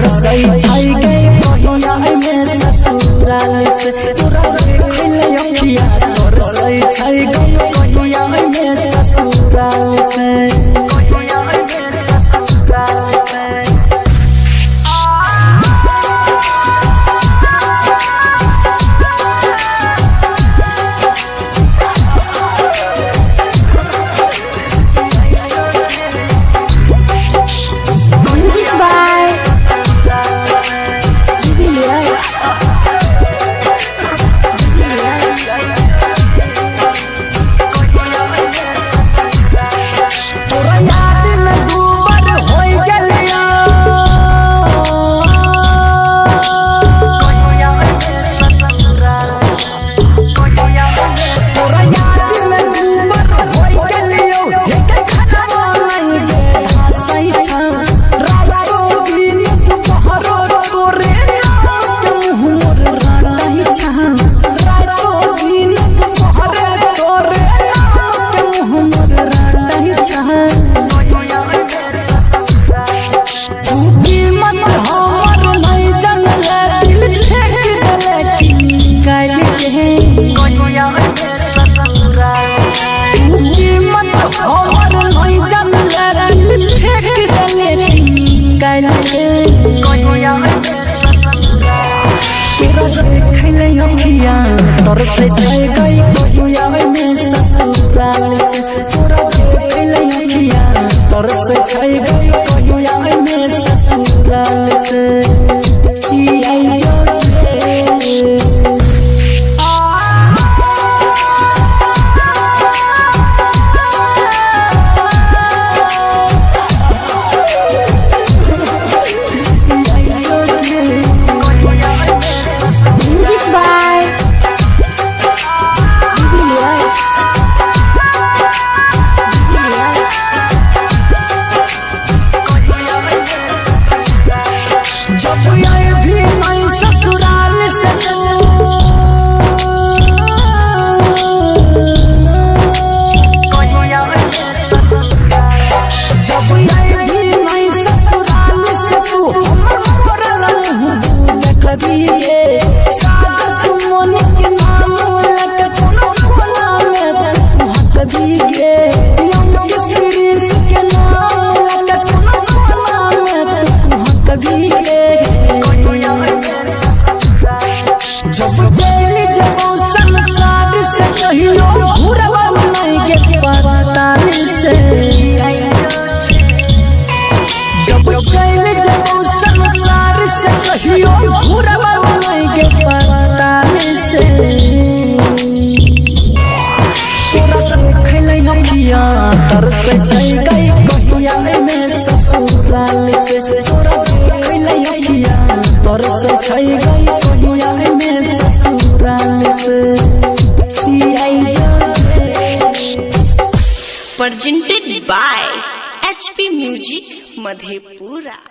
तरसई छई गई कहिया में ससुराल से तोरा देखले अखिया तरसई छई गई कहिया में ससुराल से तरसे छई गई कहिया में ससुराल से तोरा देखले अखिया तरसे छई गई कहिया में ससुराल से आई जो तरसे छई गई कहिया में ससुराल से तोरा देखले अखिया तरसे छई गई कहिया में ससुराल से आई जो presented by HP Music Madhepura।